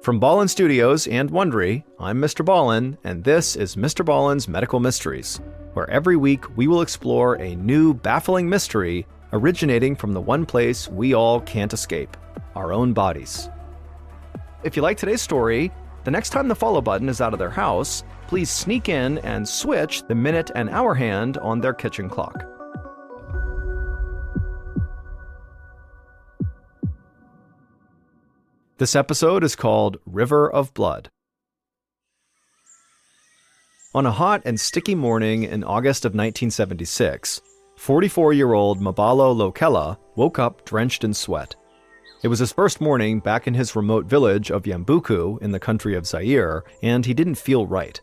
From Ballen Studios and Wondery, I'm Mr. Ballen, and this is Mr. Ballen's Medical Mysteries, where every week we will explore a new, baffling mystery originating from the one place we all can't escape, our own bodies. If you like today's story, the next time the follow button is out of their house, please sneak in and switch the minute and hour hand on their kitchen clock. This episode is called River of Blood. On a hot and sticky morning in August of 1976, 44-year-old MrBallen Lokela woke up drenched in sweat. It was his first morning back in his remote village of Yambuku in the country of Zaire, and he didn't feel right.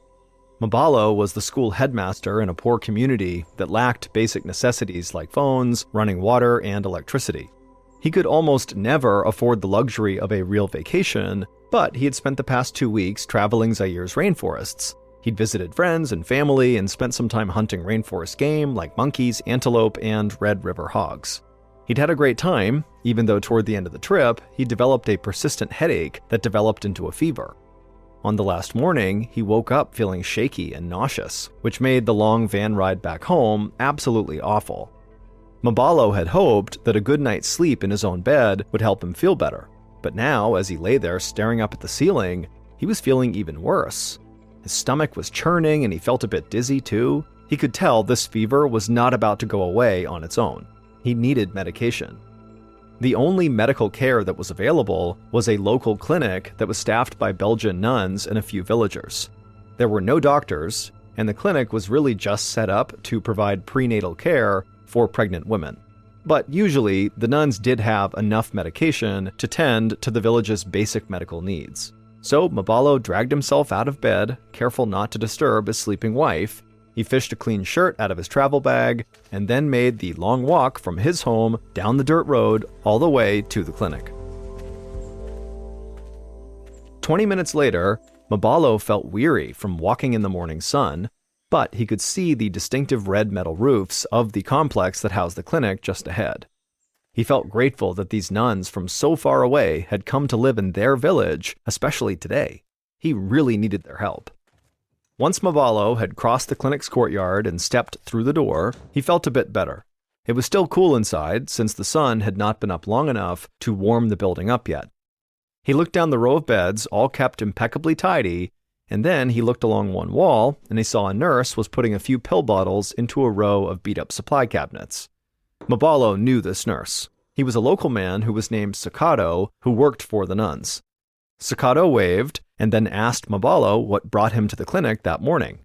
MrBallen was the school headmaster in a poor community that lacked basic necessities like phones, running water, and electricity. He could almost never afford the luxury of a real vacation, but he had spent the past 2 weeks traveling Zaire's rainforests. He'd visited friends and family and spent some time hunting rainforest game like monkeys, antelope, and red river hogs. He'd had a great time, even though toward the end of the trip, he developed a persistent headache that developed into a fever. On the last morning, he woke up feeling shaky and nauseous, which made the long van ride back home absolutely awful. MrBallen had hoped that a good night's sleep in his own bed would help him feel better, but now, as he lay there staring up at the ceiling, he was feeling even worse. His stomach was churning and he felt a bit dizzy too. He could tell this fever was not about to go away on its own. He needed medication. The only medical care that was available was a local clinic that was staffed by Belgian nuns and a few villagers. There were no doctors, and the clinic was really just set up to provide prenatal care for pregnant women. But usually, the nuns did have enough medication to tend to the village's basic medical needs. So MrBallen dragged himself out of bed, careful not to disturb his sleeping wife. He fished a clean shirt out of his travel bag, and then made the long walk from his home down the dirt road all the way to the clinic. 20 minutes later, MrBallen felt weary from walking in the morning sun, but he could see the distinctive red metal roofs of the complex that housed the clinic just ahead. He felt grateful that these nuns from so far away had come to live in their village, especially today. He really needed their help. Once MrBallen had crossed the clinic's courtyard and stepped through the door, he felt a bit better. It was still cool inside, since the sun had not been up long enough to warm the building up yet. He looked down the row of beds, all kept impeccably tidy, and then he looked along one wall, and he saw a nurse was putting a few pill bottles into a row of beat-up supply cabinets. MrBallen knew this nurse. He was a local man who was named Sakado, who worked for the nuns. Sakado waved, and then asked MrBallen what brought him to the clinic that morning.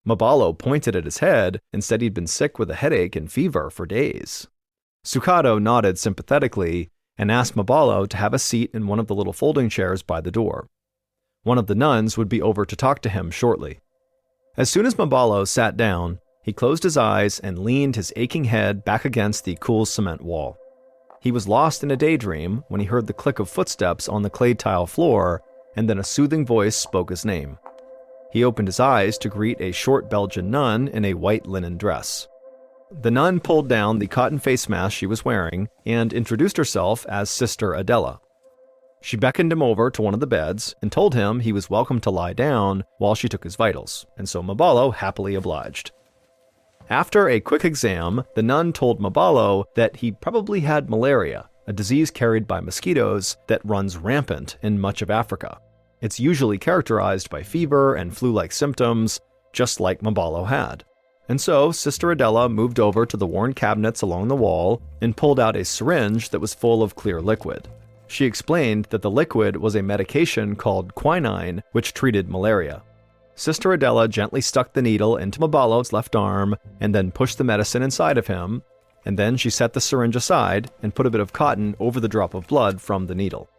MrBallen pointed at his head and said he'd been sick with a headache and fever for days. Sakado nodded sympathetically and asked MrBallen to have a seat in one of the little folding chairs by the door. One of the nuns would be over to talk to him shortly. As soon as MrBallen sat down, he closed his eyes and leaned his aching head back against the cool cement wall. He was lost in a daydream when he heard the click of footsteps on the clay tile floor, and then a soothing voice spoke his name. He opened his eyes to greet a short Belgian nun in a white linen dress. The nun pulled down the cotton face mask she was wearing and introduced herself as Sister Adela. She beckoned him over to one of the beds and told him he was welcome to lie down while she took his vitals, and so MrBallen happily obliged. After a quick exam, the nun told MrBallen that he probably had malaria, a disease carried by mosquitoes that runs rampant in much of Africa. It's usually characterized by fever and flu-like symptoms, just like MrBallen had. And so Sister Adela moved over to the worn cabinets along the wall and pulled out a syringe that was full of clear liquid. She explained that the liquid was a medication called quinine, which treated malaria. Sister Adela gently stuck the needle into MrBallen's left arm and then pushed the medicine inside of him, and then she set the syringe aside and put a bit of cotton over the drop of blood from the needle.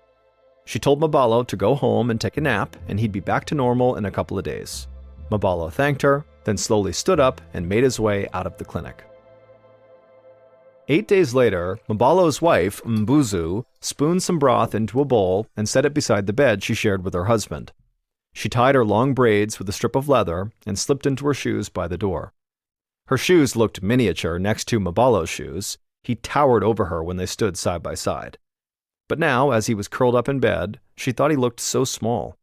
She told MrBallen to go home and take a nap, and he'd be back to normal in a couple of days. MrBallen thanked her, then slowly stood up and made his way out of the clinic. 8 days later, MrBallen's wife, Mbuzu, spooned some broth into a bowl and set it beside the bed she shared with her husband. She tied her long braids with a strip of leather and slipped into her shoes by the door. Her shoes looked miniature next to MrBallen's shoes. He towered over her when they stood side by side. But now, as he was curled up in bed, she thought he looked so small.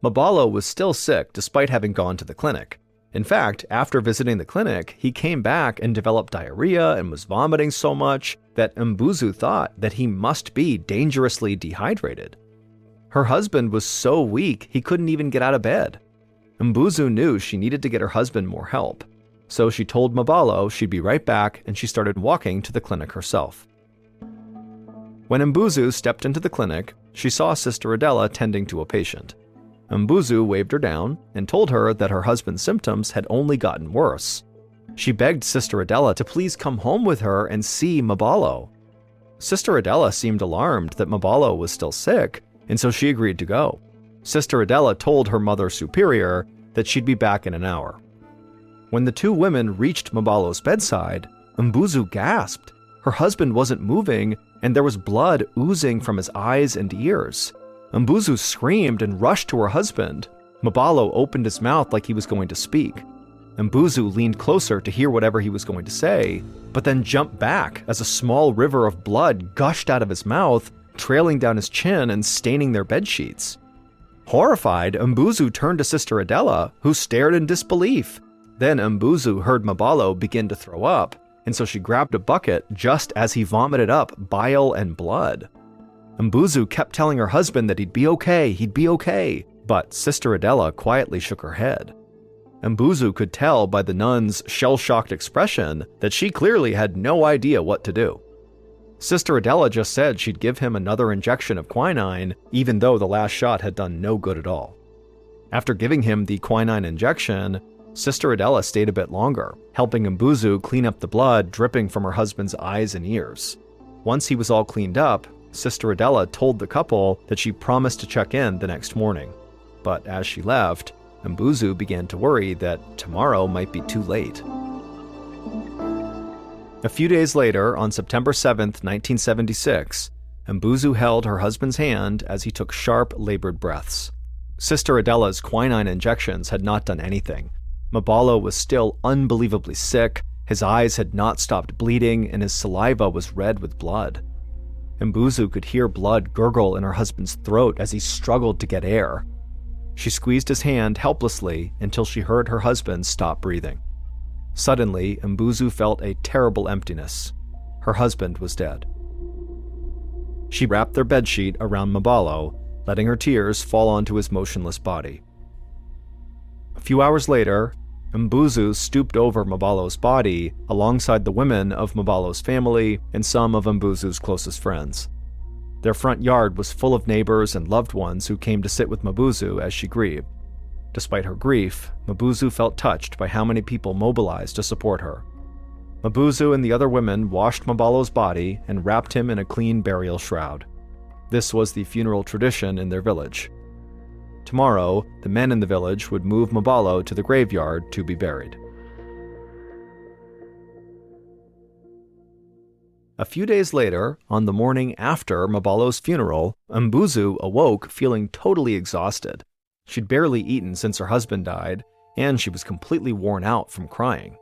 MrBallen was still sick despite having gone to the clinic. In fact, after visiting the clinic, he came back and developed diarrhea and was vomiting so much that Mbuzu thought that he must be dangerously dehydrated. Her husband was so weak he couldn't even get out of bed. Mbuzu knew she needed to get her husband more help, so she told MrBallen she'd be right back, and she started walking to the clinic herself. When Mbuzu stepped into the clinic, she saw Sister Adela tending to a patient. Mbuzu waved her down and told her that her husband's symptoms had only gotten worse. She begged Sister Adela to please come home with her and see MrBallen. Sister Adela seemed alarmed that MrBallen was still sick, and so she agreed to go. Sister Adela told her mother superior that she'd be back in an hour. When the two women reached MrBallen's bedside, Mbuzu gasped. Her husband wasn't moving, and there was blood oozing from his eyes and ears. Mbuzu screamed and rushed to her husband. MrBallen opened his mouth like he was going to speak. Mbuzu leaned closer to hear whatever he was going to say, but then jumped back as a small river of blood gushed out of his mouth, trailing down his chin and staining their bedsheets. Horrified, Mbuzu turned to Sister Adela, who stared in disbelief. Then Mbuzu heard MrBallen begin to throw up, and so she grabbed a bucket just as he vomited up bile and blood. Mbuzu kept telling her husband that he'd be okay, but Sister Adela quietly shook her head. Mbuzu could tell by the nun's shell-shocked expression that she clearly had no idea what to do. Sister Adela just said she'd give him another injection of quinine, even though the last shot had done no good at all. After giving him the quinine injection, Sister Adela stayed a bit longer, helping Mbuzu clean up the blood dripping from her husband's eyes and ears. Once he was all cleaned up, Sister Adela told the couple that she promised to check in the next morning. But as she left, Mbuzu began to worry that tomorrow might be too late. A few days later, on September 7th, 1976, Mbuzu held her husband's hand as he took sharp, labored breaths. Sister Adela's quinine injections had not done anything. MrBallen was still unbelievably sick, his eyes had not stopped bleeding, and his saliva was red with blood. Mbuzu could hear blood gurgle in her husband's throat as he struggled to get air. She squeezed his hand helplessly until she heard her husband stop breathing. Suddenly, Mbuzu felt a terrible emptiness. Her husband was dead. She wrapped their bedsheet around MrBallen, letting her tears fall onto his motionless body. A few hours later, Mbuzu stooped over MrBallen's body alongside the women of MrBallen's family and some of Mbuzu's closest friends. Their front yard was full of neighbors and loved ones who came to sit with Mbuzu as she grieved. Despite her grief, Mbuzu felt touched by how many people mobilized to support her. Mbuzu and the other women washed MrBallen's body and wrapped him in a clean burial shroud. This was the funeral tradition in their village. Tomorrow, the men in the village would move MrBallen to the graveyard to be buried. A few days later, on the morning after MrBallen's funeral, Mbuzu awoke feeling totally exhausted. She'd barely eaten since her husband died, and she was completely worn out from crying.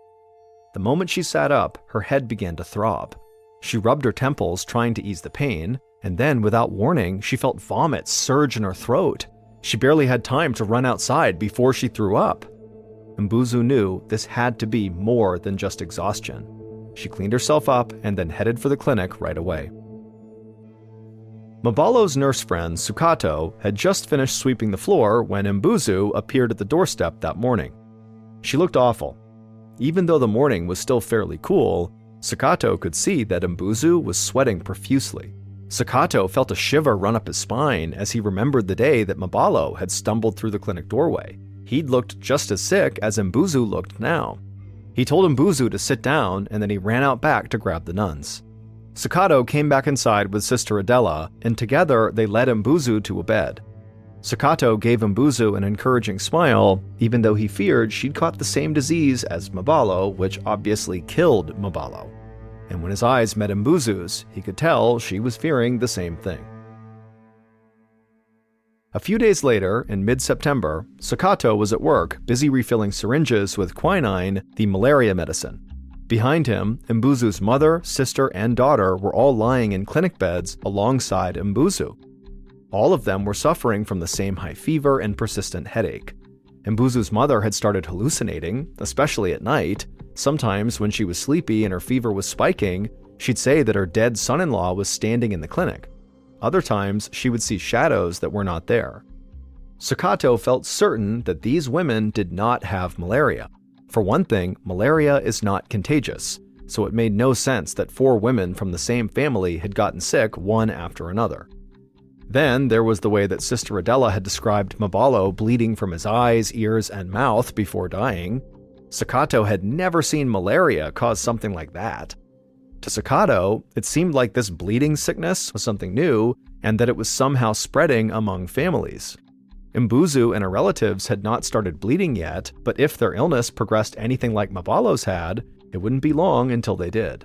The moment she sat up, her head began to throb. She rubbed her temples trying to ease the pain, and then, without warning, she felt vomit surge in her throat. She barely had time to run outside before she threw up. Mbuzu knew this had to be more than just exhaustion. She cleaned herself up and then headed for the clinic right away. MrBallen's nurse friend, Sukato, had just finished sweeping the floor when Mbuzu appeared at the doorstep that morning. She looked awful. Even though the morning was still fairly cool, Sukato could see that Mbuzu was sweating profusely. Sukato felt a shiver run up his spine as he remembered the day that MrBallen had stumbled through the clinic doorway. He'd looked just as sick as Mbuzu looked now. He told Mbuzu to sit down, and then he ran out back to grab the nuns. Sukato came back inside with Sister Adela, and together they led Mbuzu to a bed. Sukato gave Mbuzu an encouraging smile, even though he feared she'd caught the same disease as MrBallen, which obviously killed MrBallen. And when his eyes met Mbuzu's, he could tell she was fearing the same thing. A few days later, in mid-September, Sukato was at work, busy refilling syringes with quinine, the malaria medicine. Behind him, Mbuzu's mother, sister, and daughter were all lying in clinic beds alongside Mbuzu. All of them were suffering from the same high fever and persistent headache. Mbuzu's mother had started hallucinating, especially at night. Sometimes when she was sleepy and her fever was spiking, she'd say that her dead son-in-law was standing in the clinic. Other times, she would see shadows that were not there. Sakato felt certain that these women did not have malaria. For one thing, malaria is not contagious, so it made no sense that 4 women from the same family had gotten sick one after another. Then there was the way that Sister Adela had described MrBallen bleeding from his eyes, ears, and mouth before dying. Sakato had never seen malaria cause something like that. To Sakato, it seemed like this bleeding sickness was something new and that it was somehow spreading among families. Mbuzu and her relatives had not started bleeding yet, but if their illness progressed anything like MrBallen's had, it wouldn't be long until they did.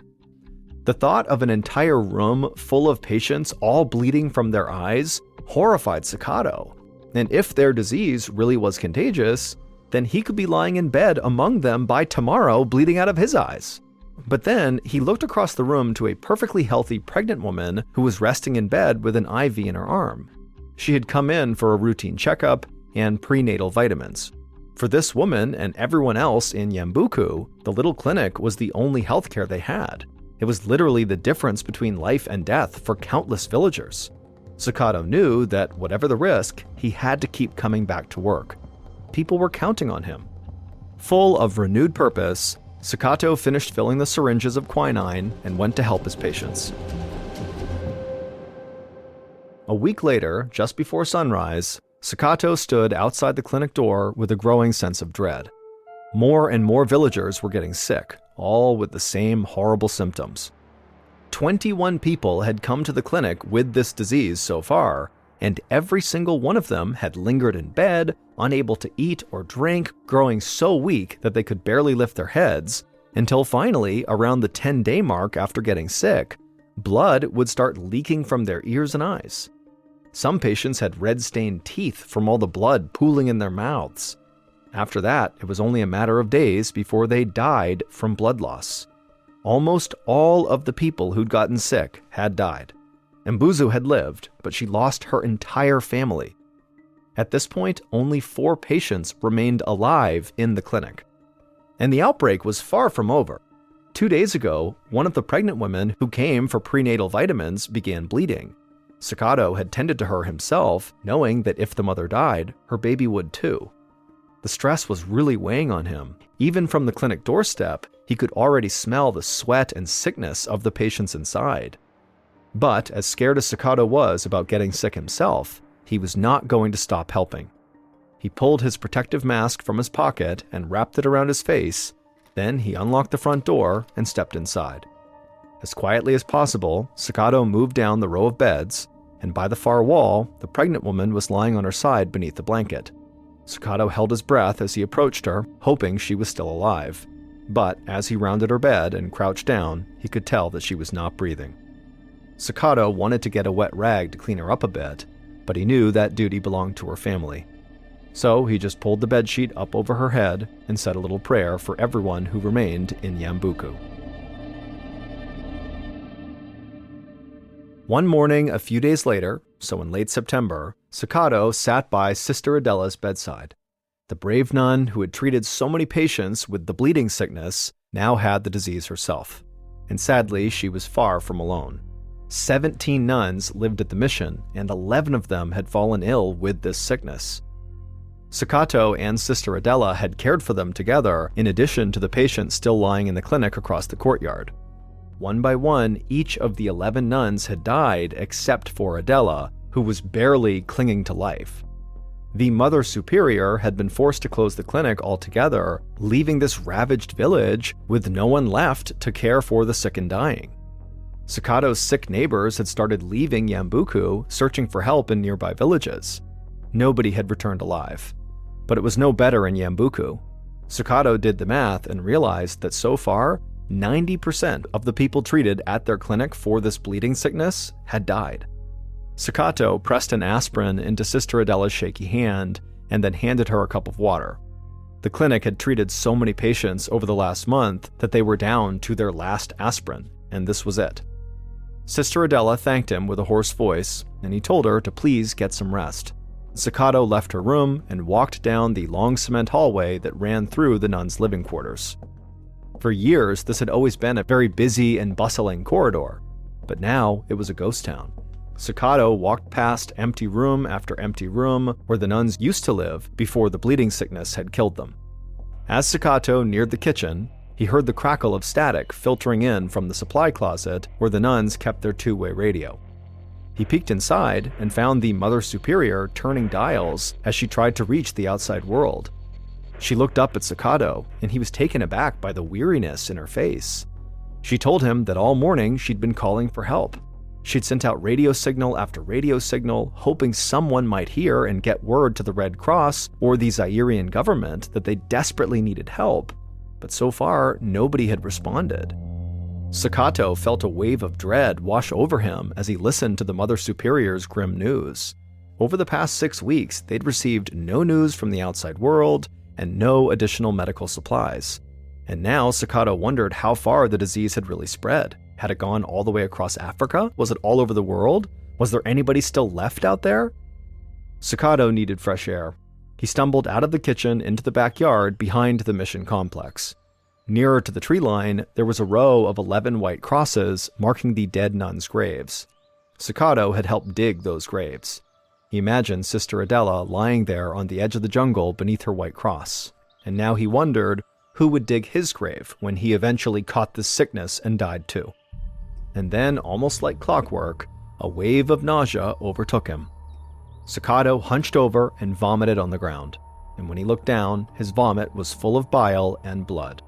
The thought of an entire room full of patients all bleeding from their eyes horrified Sakato, and if their disease really was contagious, then he could be lying in bed among them by tomorrow bleeding out of his eyes. But then he looked across the room to a perfectly healthy pregnant woman who was resting in bed with an IV in her arm. She had come in for a routine checkup and prenatal vitamins. For this woman and everyone else in Yambuku, the little clinic was the only healthcare they had. It was literally the difference between life and death for countless villagers. Sakato knew that whatever the risk, he had to keep coming back to work. People were counting on him. Full of renewed purpose, Sakato finished filling the syringes of quinine and went to help his patients. A week later, just before sunrise, Sakato stood outside the clinic door with a growing sense of dread. More and more villagers were getting sick, all with the same horrible symptoms. 21 people had come to the clinic with this disease so far, and every single one of them had lingered in bed, unable to eat or drink, growing so weak that they could barely lift their heads, until finally, around the 10-day mark after getting sick, blood would start leaking from their ears and eyes. Some patients had red-stained teeth from all the blood pooling in their mouths. After that, it was only a matter of days before they died from blood loss. Almost all of the people who'd gotten sick had died. Mbuzu had lived, but she lost her entire family. At this point, only 4 patients remained alive in the clinic. And the outbreak was far from over. 2 days ago, one of the pregnant women who came for prenatal vitamins began bleeding. Sakato had tended to her himself, knowing that if the mother died, her baby would too. The stress was really weighing on him. Even from the clinic doorstep, he could already smell the sweat and sickness of the patients inside. But as scared as Sakato was about getting sick himself, he was not going to stop helping. He pulled his protective mask from his pocket and wrapped it around his face. Then he unlocked the front door and stepped inside. As quietly as possible, Sakato moved down the row of beds, and by the far wall, the pregnant woman was lying on her side beneath the blanket. Sakato held his breath as he approached her, hoping she was still alive. But as he rounded her bed and crouched down, he could tell that she was not breathing. Sakato wanted to get a wet rag to clean her up a bit, but he knew that duty belonged to her family. So he just pulled the bedsheet up over her head and said a little prayer for everyone who remained in Yambuku. One morning a few days later, so in late September, Sakato sat by Sister Adela's bedside. The brave nun who had treated so many patients with the bleeding sickness now had the disease herself. And sadly, she was far from alone. 17 nuns lived at the mission, and 11 of them had fallen ill with this sickness. Sakato and Sister Adela had cared for them together, in addition to the patients still lying in the clinic across the courtyard. One by one, each of the 11 nuns had died except for Adela, who was barely clinging to life. The Mother Superior had been forced to close the clinic altogether, leaving this ravaged village with no one left to care for the sick and dying. Sakato's sick neighbors had started leaving Yambuku, searching for help in nearby villages. Nobody had returned alive. But it was no better in Yambuku. Sakato did the math and realized that so far, 90% of the people treated at their clinic for this bleeding sickness had died. Sakato pressed an aspirin into Sister Adela's shaky hand and then handed her a cup of water. The clinic had treated so many patients over the last month that they were down to their last aspirin, and this was it. Sister Adela thanked him with a hoarse voice, and he told her to please get some rest. Sakato left her room and walked down the long cement hallway that ran through the nuns' living quarters. For years, this had always been a very busy and bustling corridor, but now it was a ghost town. Sakato walked past empty room after empty room where the nuns used to live before the bleeding sickness had killed them. As Sakato neared the kitchen, he heard the crackle of static filtering in from the supply closet where the nuns kept their two-way radio. He peeked inside and found the Mother Superior turning dials as she tried to reach the outside world. She looked up at Sakato, and he was taken aback by the weariness in her face. She told him that all morning she'd been calling for help. She'd sent out radio signal after radio signal, hoping someone might hear and get word to the Red Cross or the Zairean government that they desperately needed help, but so far nobody had responded. Sakato felt a wave of dread wash over him as he listened to the Mother Superior's grim news. Over the past 6 weeks, they'd received no news from the outside world and no additional medical supplies. And now Sakato wondered how far the disease had really spread. Had it gone all the way across Africa? Was it all over the world? Was there anybody still left out there? Sakato needed fresh air. He stumbled out of the kitchen into the backyard behind the mission complex. Nearer to the tree line, there was a row of 11 white crosses marking the dead nuns' graves. Sakato had helped dig those graves. He imagined Sister Adela lying there on the edge of the jungle beneath her white cross, and now he wondered who would dig his grave when he eventually caught this sickness and died too. And then, almost like clockwork, a wave of nausea overtook him. Sakato hunched over and vomited on the ground, and when he looked down, his vomit was full of bile and blood.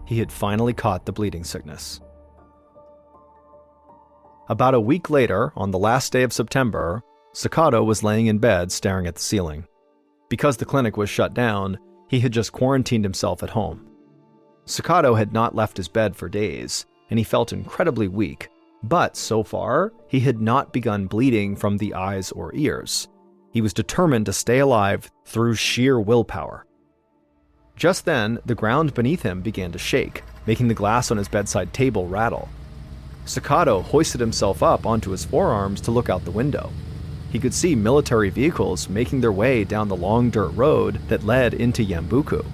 He had finally caught the bleeding sickness. About a week later, on the last day of September, Sakato was laying in bed staring at the ceiling. Because the clinic was shut down, he had just quarantined himself at home. Sakato had not left his bed for days, and he felt incredibly weak, but so far, he had not begun bleeding from the eyes or ears. He was determined to stay alive through sheer willpower. Just then, the ground beneath him began to shake, making the glass on his bedside table rattle. Sakato hoisted himself up onto his forearms to look out the window. He could see military vehicles making their way down the long dirt road that led into Yambuku.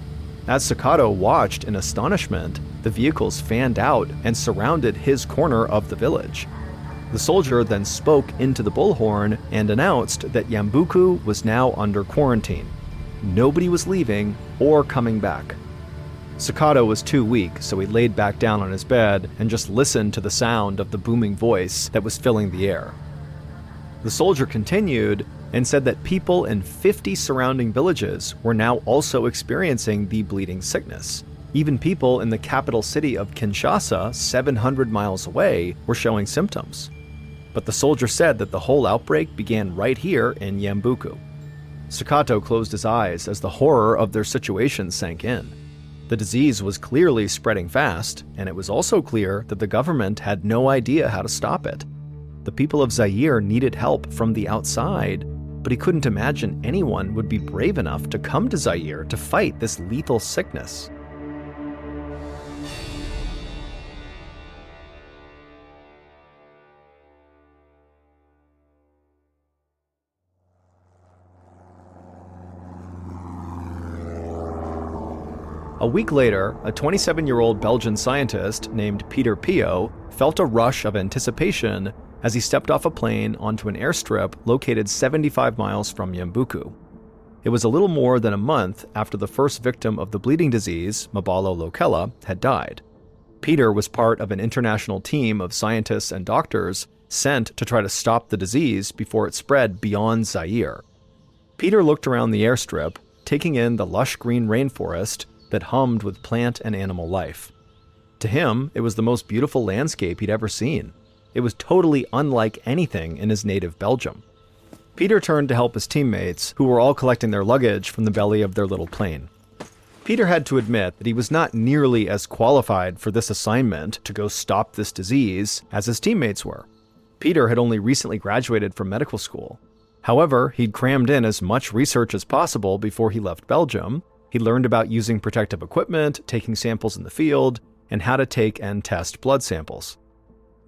As Sakato watched in astonishment, the vehicles fanned out and surrounded his corner of the village. The soldier then spoke into the bullhorn and announced that Yambuku was now under quarantine. Nobody was leaving or coming back. Sakato was too weak, so he laid back down on his bed and just listened to the sound of the booming voice that was filling the air. The soldier continued and said that people in 50 surrounding villages were now also experiencing the bleeding sickness. Even people in the capital city of Kinshasa, 700 miles away, were showing symptoms. But the soldier said that the whole outbreak began right here in Yambuku. Sakato closed his eyes as the horror of their situation sank in. The disease was clearly spreading fast, and it was also clear that the government had no idea how to stop it. The people of Zaire needed help from the outside, but he couldn't imagine anyone would be brave enough to come to Zaire to fight this lethal sickness. A week later, a 27-year-old Belgian scientist named Peter Pio felt a rush of anticipation as he stepped off a plane onto an airstrip located 75 miles from Yambuku. It was a little more than a month after the first victim of the bleeding disease, Mabalo Lokela, had died. Peter was part of an international team of scientists and doctors sent to try to stop the disease before it spread beyond Zaire. Peter looked around the airstrip, taking in the lush green rainforest that hummed with plant and animal life. To him, it was the most beautiful landscape he'd ever seen. It was totally unlike anything in his native Belgium. Peter turned to help his teammates, who were all collecting their luggage from the belly of their little plane. Peter had to admit that he was not nearly as qualified for this assignment to go stop this disease as his teammates were. Peter had only recently graduated from medical school. However, he'd crammed in as much research as possible before he left Belgium, He learned about using protective equipment, taking samples in the field, and how to take and test blood samples.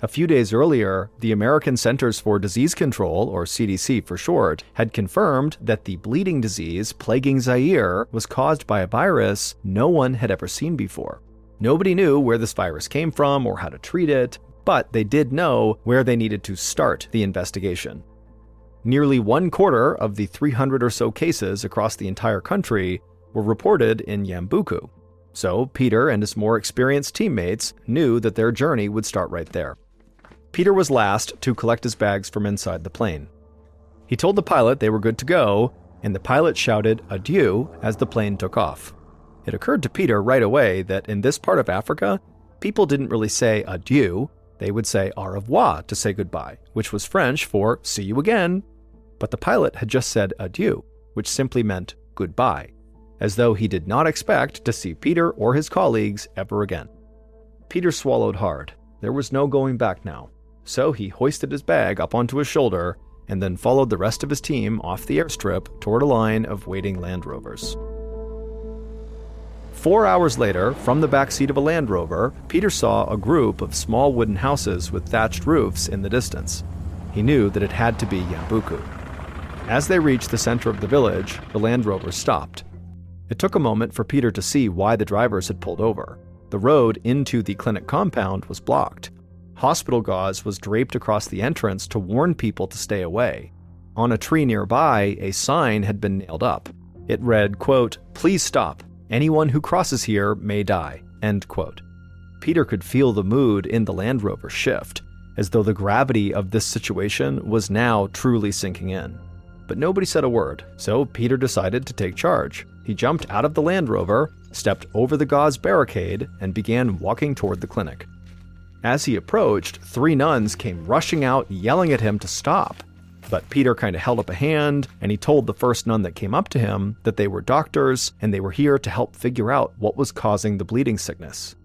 A few days earlier, the American Centers for Disease Control, or CDC for short, had confirmed that the bleeding disease plaguing Zaire was caused by a virus no one had ever seen before. Nobody knew where this virus came from or how to treat it, but they did know where they needed to start the investigation. Nearly 1/4 of the 300 or so cases across the entire country were reported in Yambuku. So Peter and his more experienced teammates knew that their journey would start right there. Peter was last to collect his bags from inside the plane. He told the pilot they were good to go, and the pilot shouted adieu as the plane took off. It occurred to Peter right away that in this part of Africa, people didn't really say adieu, they would say au revoir to say goodbye, which was French for see you again. But the pilot had just said adieu, which simply meant goodbye, as though he did not expect to see Peter or his colleagues ever again. Peter swallowed hard. There was no going back now. So he hoisted his bag up onto his shoulder and then followed the rest of his team off the airstrip toward a line of waiting Land Rovers. 4 hours later, from the backseat of a Land Rover, Peter saw a group of small wooden houses with thatched roofs in the distance. He knew that it had to be Yambuku. As they reached the center of the village, the Land Rover stopped. It took a moment for Peter to see why the drivers had pulled over. The road into the clinic compound was blocked. Hospital gauze was draped across the entrance to warn people to stay away. On a tree nearby, a sign had been nailed up. It read, quote, "Please stop. Anyone who crosses here may die," end quote. Peter could feel the mood in the Land Rover shift, as though the gravity of this situation was now truly sinking in. But nobody said a word, so Peter decided to take charge. He jumped out of the Land Rover, stepped over the gauze barricade, and began walking toward the clinic. As he approached, 3 nuns came rushing out, yelling at him to stop. But Peter kind of held up a hand, and he told the first nun that came up to him that they were doctors, and they were here to help figure out what was causing the bleeding sickness.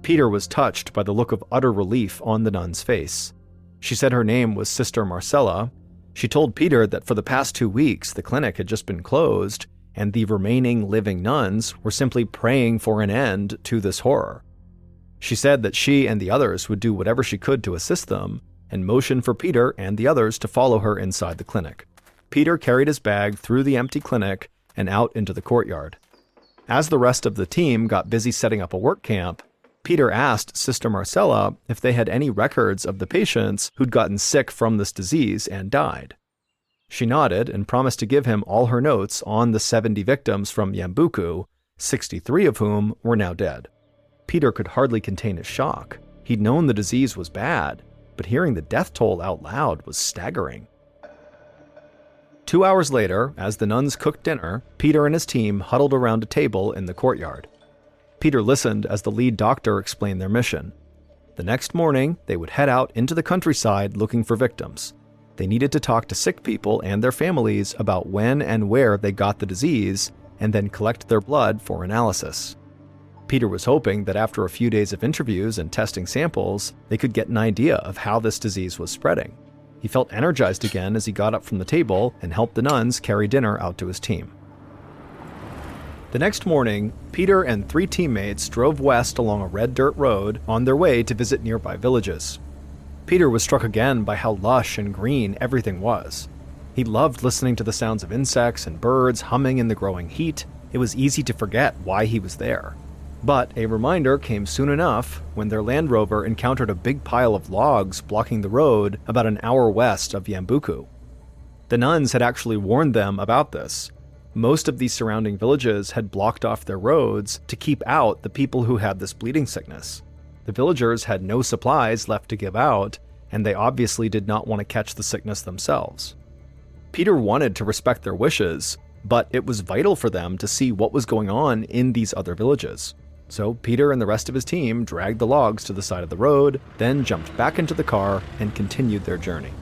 Peter was touched by the look of utter relief on the nun's face. She said her name was Sister Marcella. She told Peter that for the past 2 weeks, the clinic had just been closed, and the remaining living nuns were simply praying for an end to this horror. She said that she and the others would do whatever she could to assist them, and motioned for Peter and the others to follow her inside the clinic. Peter carried his bag through the empty clinic and out into the courtyard. As the rest of the team got busy setting up a work camp, Peter asked Sister Marcella if they had any records of the patients who'd gotten sick from this disease and died. She nodded and promised to give him all her notes on the 70 victims from Yambuku, 63 of whom were now dead. Peter could hardly contain his shock. He'd known the disease was bad, but hearing the death toll out loud was staggering. 2 hours later, as the nuns cooked dinner, Peter and his team huddled around a table in the courtyard. Peter listened as the lead doctor explained their mission. The next morning, they would head out into the countryside looking for victims. They needed to talk to sick people and their families about when and where they got the disease, and then collect their blood for analysis. Peter was hoping that after a few days of interviews and testing samples, they could get an idea of how this disease was spreading. He felt energized again as he got up from the table and helped the nuns carry dinner out to his team. The next morning, Peter and 3 teammates drove west along a red dirt road on their way to visit nearby villages. Peter was struck again by how lush and green everything was. He loved listening to the sounds of insects and birds humming in the growing heat. It was easy to forget why he was there. But a reminder came soon enough when their Land Rover encountered a big pile of logs blocking the road about an hour west of Yambuku. The nuns had actually warned them about this. Most of these surrounding villages had blocked off their roads to keep out the people who had this bleeding sickness. The villagers had no supplies left to give out, and they obviously did not want to catch the sickness themselves. Peter wanted to respect their wishes, but it was vital for them to see what was going on in these other villages. So Peter and the rest of his team dragged the logs to the side of the road, then jumped back into the car and continued their journey.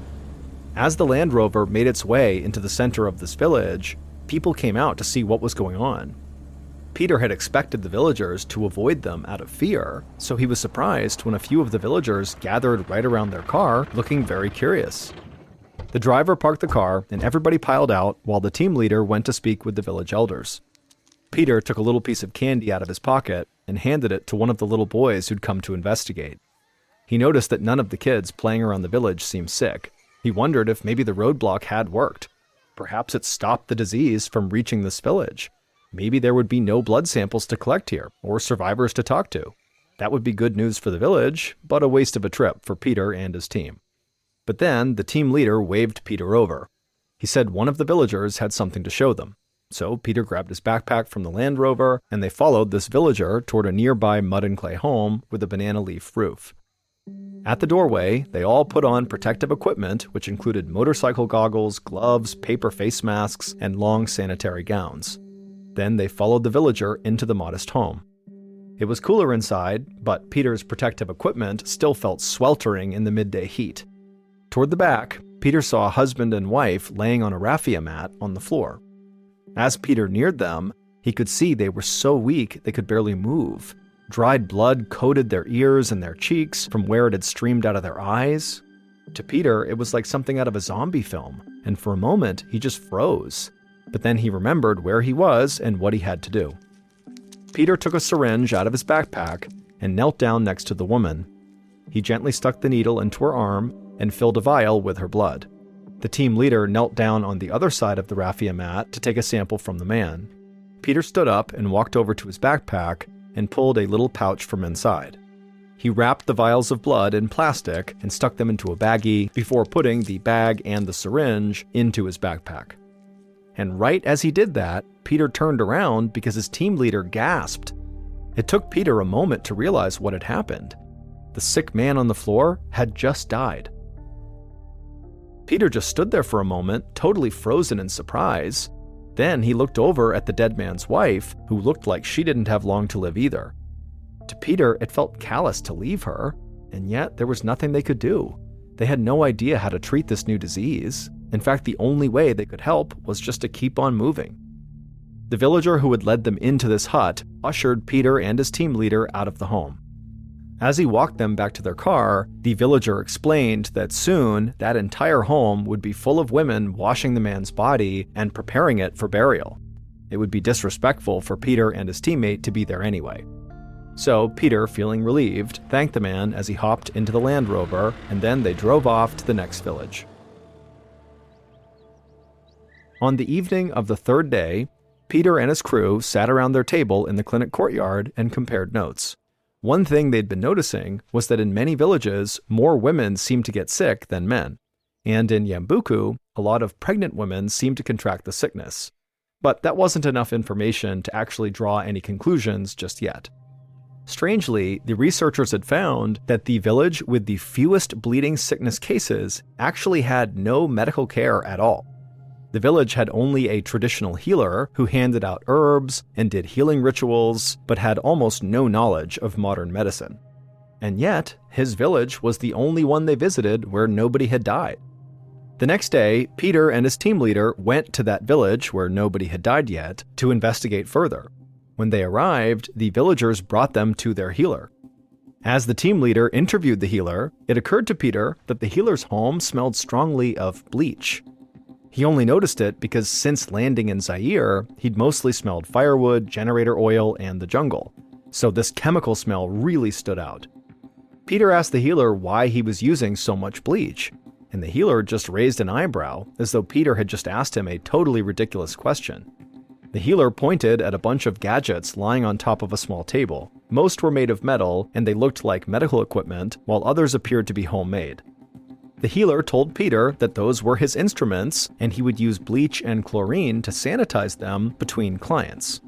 As the Land Rover made its way into the center of this village, people came out to see what was going on. Peter had expected the villagers to avoid them out of fear, so he was surprised when a few of the villagers gathered right around their car, looking very curious. The driver parked the car and everybody piled out while the team leader went to speak with the village elders. Peter took a little piece of candy out of his pocket and handed it to one of the little boys who'd come to investigate. He noticed that none of the kids playing around the village seemed sick. He wondered if maybe the roadblock had worked. Perhaps it stopped the disease from reaching this village. Maybe there would be no blood samples to collect here, or survivors to talk to. That would be good news for the village, but a waste of a trip for Peter and his team. But then the team leader waved Peter over. He said one of the villagers had something to show them. So Peter grabbed his backpack from the Land Rover, and they followed this villager toward a nearby mud and clay home with a banana leaf roof. At the doorway, they all put on protective equipment, which included motorcycle goggles, gloves, paper face masks, and long sanitary gowns. Then they followed the villager into the modest home. It was cooler inside, but Peter's protective equipment still felt sweltering in the midday heat. Toward the back, Peter saw a husband and wife laying on a raffia mat on the floor. As Peter neared them, he could see they were so weak they could barely move. Dried blood coated their ears and their cheeks from where it had streamed out of their eyes. To Peter, it was like something out of a zombie film, and for a moment, he just froze. But then he remembered where he was and what he had to do. Peter took a syringe out of his backpack and knelt down next to the woman. He gently stuck the needle into her arm and filled a vial with her blood. The team leader knelt down on the other side of the raffia mat to take a sample from the man. Peter stood up and walked over to his backpack and pulled a little pouch from inside. He wrapped the vials of blood in plastic and stuck them into a baggie before putting the bag and the syringe into his backpack. And right as he did that, Peter turned around because his team leader gasped. It took Peter a moment to realize what had happened. The sick man on the floor had just died. Peter just stood there for a moment, totally frozen in surprise. Then he looked over at the dead man's wife, who looked like she didn't have long to live either. To Peter, it felt callous to leave her, and yet there was nothing they could do. They had no idea how to treat this new disease. In fact, the only way they could help was just to keep on moving. The villager who had led them into this hut ushered Peter and his team leader out of the home. As he walked them back to their car, the villager explained that soon that entire home would be full of women washing the man's body and preparing it for burial. It would be disrespectful for Peter and his teammate to be there anyway. So Peter, feeling relieved, thanked the man as he hopped into the Land Rover, and then they drove off to the next village. On the evening of the third day, Peter and his crew sat around their table in the clinic courtyard and compared notes. One thing they'd been noticing was that in many villages, more women seemed to get sick than men. And in Yambuku, a lot of pregnant women seemed to contract the sickness. But that wasn't enough information to actually draw any conclusions just yet. Strangely, the researchers had found that the village with the fewest bleeding sickness cases actually had no medical care at all. The village had only a traditional healer who handed out herbs and did healing rituals, but had almost no knowledge of modern medicine. And yet, his village was the only one they visited where nobody had died. The next day, Peter and his team leader went to that village where nobody had died yet to investigate further. When they arrived, the villagers brought them to their healer. As the team leader interviewed the healer, it occurred to Peter that the healer's home smelled strongly of bleach. He only noticed it because since landing in Zaire, he'd mostly smelled firewood, generator oil, and the jungle. So this chemical smell really stood out. Peter asked the healer why he was using so much bleach, and the healer just raised an eyebrow as though Peter had just asked him a totally ridiculous question. The healer pointed at a bunch of gadgets lying on top of a small table. Most were made of metal, and they looked like medical equipment, while others appeared to be homemade. The healer told Peter that those were his instruments, and he would use bleach and chlorine to sanitize them between clients.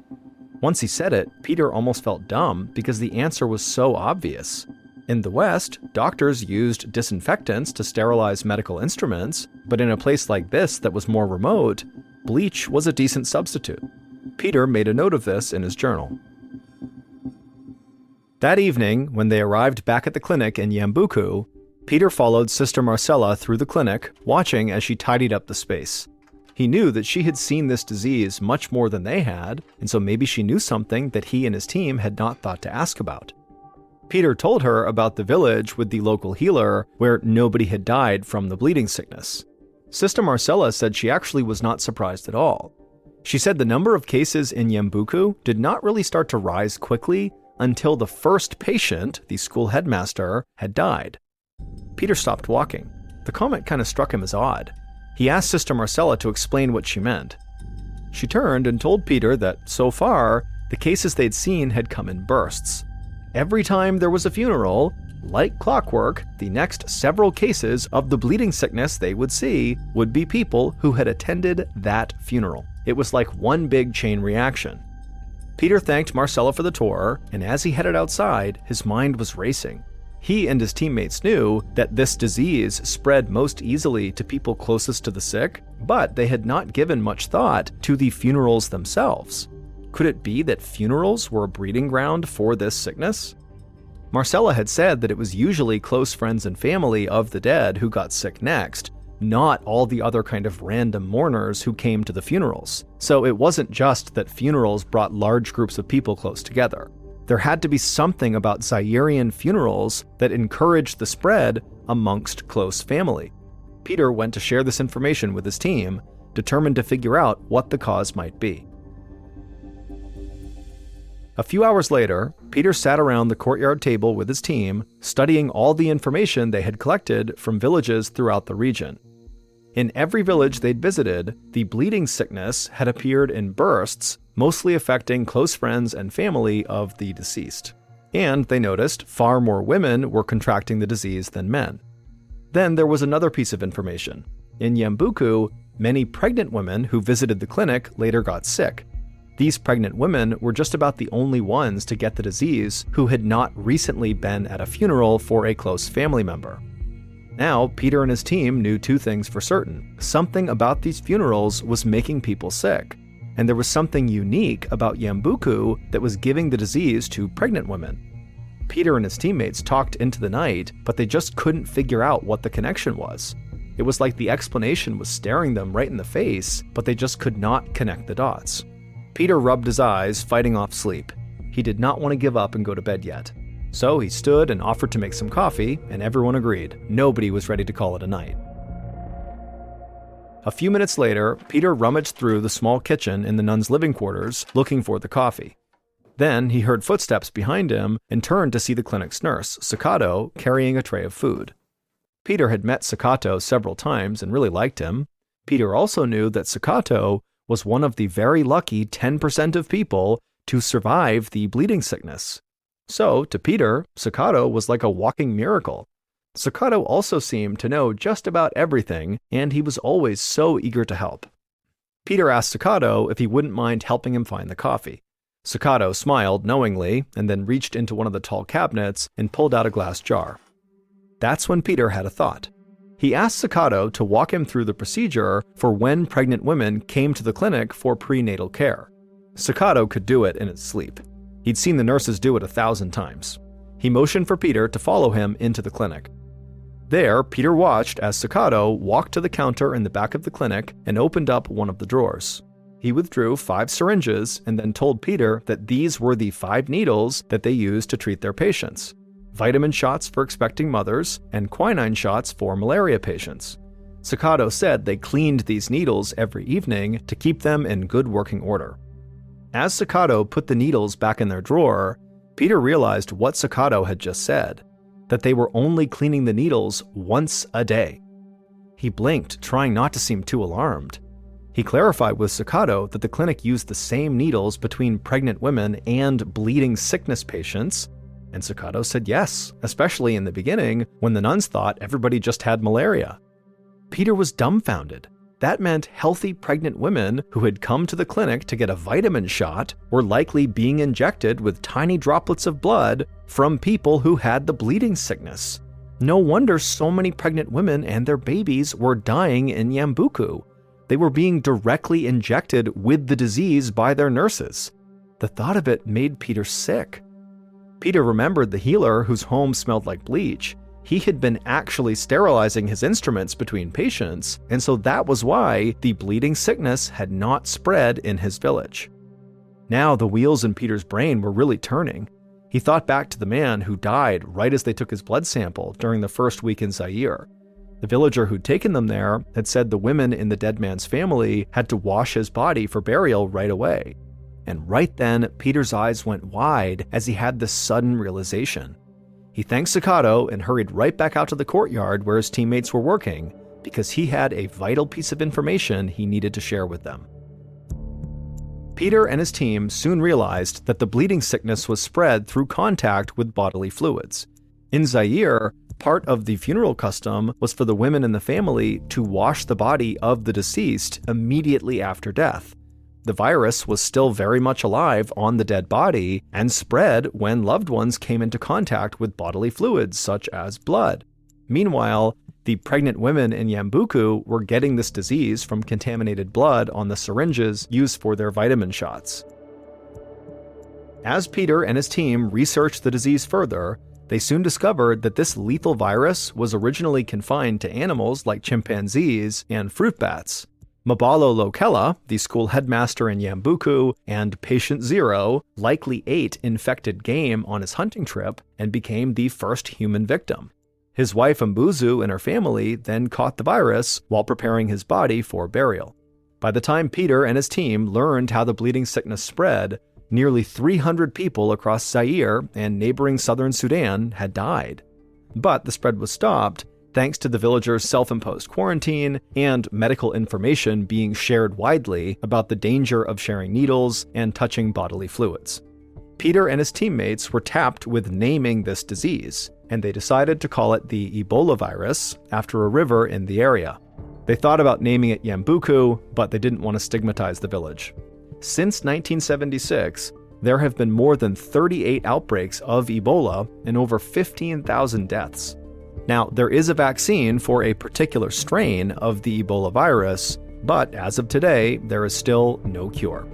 Once he said it, Peter almost felt dumb because the answer was so obvious. In the West, doctors used disinfectants to sterilize medical instruments, but in a place like this that was more remote, bleach was a decent substitute. Peter made a note of this in his journal. That evening, when they arrived back at the clinic in Yambuku, Peter followed Sister Marcella through the clinic, watching as she tidied up the space. He knew that she had seen this disease much more than they had, and so maybe she knew something that he and his team had not thought to ask about. Peter told her about the village with the local healer where nobody had died from the bleeding sickness. Sister Marcella said she actually was not surprised at all. She said the number of cases in Yambuku did not really start to rise quickly until the first patient, the school headmaster, had died. Peter stopped walking. The comment kind of struck him as odd. He asked Sister Marcella to explain what she meant. She turned and told Peter that, so far, the cases they'd seen had come in bursts. Every time there was a funeral, like clockwork, the next several cases of the bleeding sickness they would see would be people who had attended that funeral. It was like one big chain reaction. Peter thanked Marcella for the tour, and as he headed outside, his mind was racing. He and his teammates knew that this disease spread most easily to people closest to the sick, but they had not given much thought to the funerals themselves. Could it be that funerals were a breeding ground for this sickness? Marcella had said that it was usually close friends and family of the dead who got sick next, not all the other kind of random mourners who came to the funerals. So it wasn't just that funerals brought large groups of people close together. There had to be something about Zairean funerals that encouraged the spread amongst close family. Peter went to share this information with his team, determined to figure out what the cause might be. A few hours later, Peter sat around the courtyard table with his team, studying all the information they had collected from villages throughout the region. In every village they'd visited, the bleeding sickness had appeared in bursts, mostly affecting close friends and family of the deceased. And they noticed far more women were contracting the disease than men. Then there was another piece of information. In Yambuku, many pregnant women who visited the clinic later got sick. These pregnant women were just about the only ones to get the disease who had not recently been at a funeral for a close family member. Now, Peter and his team knew two things for certain. Something about these funerals was making people sick, and there was something unique about Yambuku that was giving the disease to pregnant women. Peter and his teammates talked into the night, but they just couldn't figure out what the connection was. It was like the explanation was staring them right in the face, but they just could not connect the dots. Peter rubbed his eyes, fighting off sleep. He did not want to give up and go to bed yet. So he stood and offered to make some coffee, and everyone agreed. Nobody was ready to call it a night. A few minutes later, Peter rummaged through the small kitchen in the nuns' living quarters, looking for the coffee. Then he heard footsteps behind him and turned to see the clinic's nurse, Sakato, carrying a tray of food. Peter had met Sakato several times and really liked him. Peter also knew that Sakato was one of the very lucky 10% of people to survive the bleeding sickness. So, to Peter, Sakato was like a walking miracle. Sakato also seemed to know just about everything, and he was always so eager to help. Peter asked Sakato if he wouldn't mind helping him find the coffee. Sakato smiled knowingly and then reached into one of the tall cabinets and pulled out a glass jar. That's when Peter had a thought. He asked Sakato to walk him through the procedure for when pregnant women came to the clinic for prenatal care. Sakato could do it in his sleep. He'd seen the nurses do it 1,000 times. He motioned for Peter to follow him into the clinic. There, Peter watched as Sakato walked to the counter in the back of the clinic and opened up one of the drawers. He withdrew 5 syringes and then told Peter that these were the 5 needles that they used to treat their patients: vitamin shots for expecting mothers and quinine shots for malaria patients. Sakato said they cleaned these needles every evening to keep them in good working order. As Sakato put the needles back in their drawer, Peter realized what Sakato had just said, that they were only cleaning the needles once a day. He blinked, trying not to seem too alarmed. He clarified with Sakato that the clinic used the same needles between pregnant women and bleeding sickness patients, and Sakato said yes, especially in the beginning when the nuns thought everybody just had malaria. Peter was dumbfounded. That meant healthy pregnant women who had come to the clinic to get a vitamin shot were likely being injected with tiny droplets of blood from people who had the bleeding sickness. No wonder so many pregnant women and their babies were dying in Yambuku. They were being directly injected with the disease by their nurses. The thought of it made Peter sick. Peter remembered the healer whose home smelled like bleach. He had been actually sterilizing his instruments between patients, and so that was why the bleeding sickness had not spread in his village. Now the wheels in Peter's brain were really turning. He thought back to the man who died right as they took his blood sample during the first week in Zaire. The villager who'd taken them there had said the women in the dead man's family had to wash his body for burial right away. And right then, Peter's eyes went wide as he had this sudden realization. He thanked Sakato and hurried right back out to the courtyard where his teammates were working, because he had a vital piece of information he needed to share with them. Peter and his team soon realized that the bleeding sickness was spread through contact with bodily fluids. In Zaire, part of the funeral custom was for the women in the family to wash the body of the deceased immediately after death. The virus was still very much alive on the dead body and spread when loved ones came into contact with bodily fluids such as blood. Meanwhile, the pregnant women in Yambuku were getting this disease from contaminated blood on the syringes used for their vitamin shots. As Peter and his team researched the disease further, they soon discovered that this lethal virus was originally confined to animals like chimpanzees and fruit bats. Mabalo Lokela, the school headmaster in Yambuku, and Patient Zero likely ate infected game on his hunting trip and became the first human victim. His wife Mbuzu and her family then caught the virus while preparing his body for burial. By the time Peter and his team learned how the bleeding sickness spread, nearly 300 people across Zaire and neighboring southern Sudan had died. But the spread was stopped thanks to the villagers' self-imposed quarantine and medical information being shared widely about the danger of sharing needles and touching bodily fluids. Peter and his teammates were tapped with naming this disease, and they decided to call it the Ebola virus after a river in the area. They thought about naming it Yambuku, but they didn't want to stigmatize the village. Since 1976, there have been more than 38 outbreaks of Ebola and over 15,000 deaths. Now, there is a vaccine for a particular strain of the Ebola virus, but as of today, there is still no cure.